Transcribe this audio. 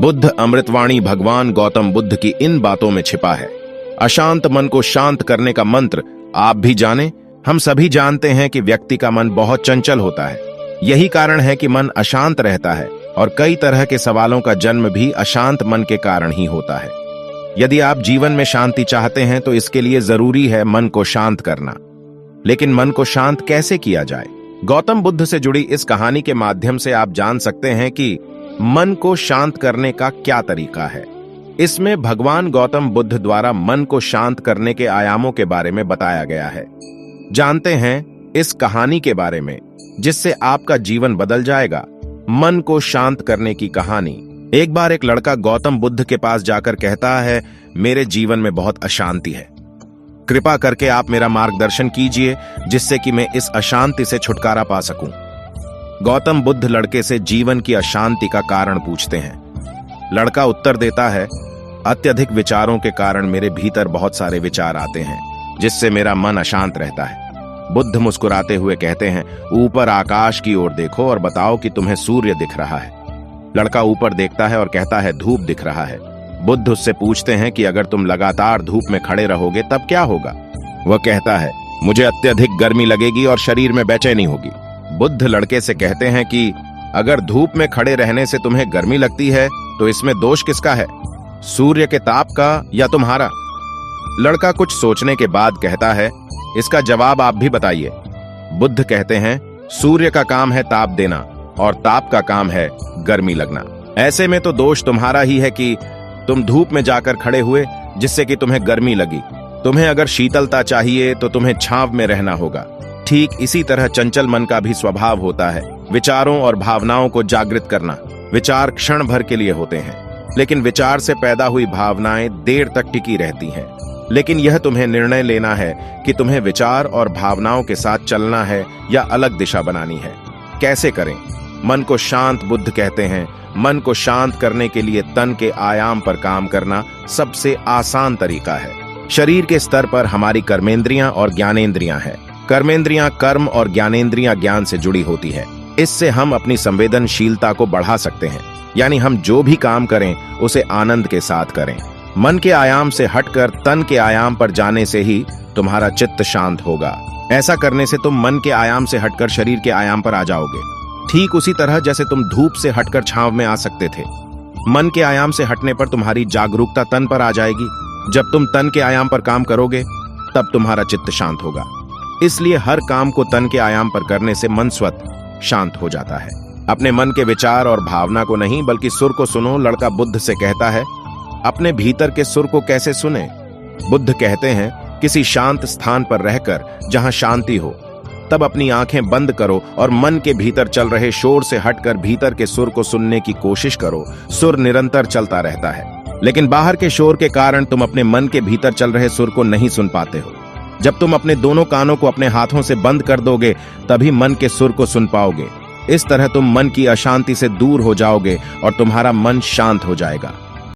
बुद्ध अमृतवाणी भगवान गौतम बुद्ध की इन बातों में छिपा है। अशांत मन को शांत करने का मंत्र आप भी जाने। हम सभी जानते हैं कि व्यक्ति का मन बहुत चंचल होता है। यही कारण है कि मन अशांत रहता है और कई तरह के सवालों का जन्म भी अशांत मन के कारण ही होता है। यदि आप जीवन में शांति चाहते हैं तो इसके लिए जरूरी है मन को शांत करना। लेकिन मन को शांत कैसे किया जाए? गौतम बुद्ध से जुड़ी इस कहानी के माध्यम से आप जान सकते हैं कि मन को शांत करने का क्या तरीका है। इसमें भगवान गौतम बुद्ध द्वारा मन को शांत करने के आयामों के बारे में बताया गया है। जानते हैं इस कहानी के बारे में जिससे आपका जीवन बदल जाएगा। मन को शांत करने की कहानी। एक बार एक लड़का गौतम बुद्ध के पास जाकर कहता है, मेरे जीवन में बहुत अशांति है, कृपा करके आप मेरा मार्गदर्शन कीजिए जिससे कि मैं इस अशांति से छुटकारा पा सकूं। गौतम बुद्ध लड़के से जीवन की अशांति का कारण पूछते हैं। लड़का उत्तर देता है, अत्यधिक विचारों के कारण मेरे भीतर बहुत सारे विचार आते हैं जिससे मेरा मन अशांत रहता है। बुद्ध मुस्कुराते हुए कहते हैं, ऊपर आकाश की ओर देखो और बताओ कि तुम्हें सूर्य दिख रहा है। लड़का ऊपर देखता है और कहता है, धूप दिख रहा है। बुद्ध उससे पूछते हैं कि अगर तुम लगातार धूप में खड़े रहोगे तब क्या होगा? वह कहता है, मुझे अत्यधिक गर्मी लगेगी और शरीर में बेचैनी होगी। बुद्ध लड़के से कहते हैं कि अगर धूप में खड़े रहने से तुम्हें गर्मी लगती है तो इसमें दोष किसका है, सूर्य के ताप का या तुम्हारा? लड़का कुछ सोचने के बाद कहता है, इसका जवाब आप भी बताइए। बुद्ध कहते हैं, सूर्य का काम है ताप देना और ताप का काम है गर्मी लगना। ऐसे में तो दोष तुम्हारा ही है कि तुम धूप में जाकर खड़े हुए जिससे कि तुम्हें गर्मी लगी। तुम्हें अगर शीतलता चाहिए तो तुम्हें छांव में रहना होगा। ठीक इसी तरह चंचल मन का भी स्वभाव होता है, विचारों और भावनाओं को जागृत करना। विचार क्षण भर के लिए होते हैं, लेकिन विचार से पैदा हुई भावनाएं देर तक टिकी रहती हैं। लेकिन यह तुम्हें निर्णय लेना है कि तुम्हें विचार और भावनाओं के साथ चलना है या अलग दिशा बनानी है। कैसे करें? मन को शांत। बुद्ध कहते हैं, मन को शांत करने के लिए तन के आयाम पर काम करना सबसे आसान तरीका है। शरीर के स्तर पर हमारी कर्मेंद्रियां और ज्ञानेंद्रियां हैं। कर्मेंद्रियां कर्म और ज्ञानेंद्रियां ज्ञान से जुड़ी होती है। इससे हम अपनी संवेदनशीलता को बढ़ा सकते हैं, यानी हम जो भी काम करें उसे आनंद के साथ करें। मन के आयाम से हटकर तन के आयाम पर जाने से ही तुम्हारा चित्त शांत होगा। ऐसा करने से तुम मन के आयाम से हटकर शरीर के आयाम पर आ जाओगे, ठीक उसी तरह जैसे तुम धूप से हटकर छांव में आ सकते थे। मन के आयाम से हटने पर तुम्हारी जागरूकता तन पर आ जाएगी। जब तुम तन के आयाम पर काम करोगे तब तुम्हारा चित्त शांत होगा। इसलिए हर काम को तन के आयाम पर करने से मन स्वतः शांत हो जाता है। अपने मन के विचार और भावना को नहीं बल्कि सुर को सुनो। लड़का बुद्ध से कहता है, अपने भीतर के सुर को कैसे सुने? बुद्ध कहते हैं, किसी शांत स्थान पर रहकर जहां शांति हो तब अपनी आंखें बंद करो और मन के भीतर चल रहे शोर से हटकर भीतर के सुर को सुनने की कोशिश करो। सुर निरंतर चलता रहता है, लेकिन बाहर के शोर के कारण तुम अपने मन के भीतर चल रहे सुर को नहीं सुन पाते हो। जब तुम अपने दोनों कानों को अपने हाथों से बंद कर दोगे तभी मन के सुर को सुन पाओगे। इस तरह तुम मन की अशांति से दूर हो जाओगे और तुम्हारा मन शांत हो जाएगा।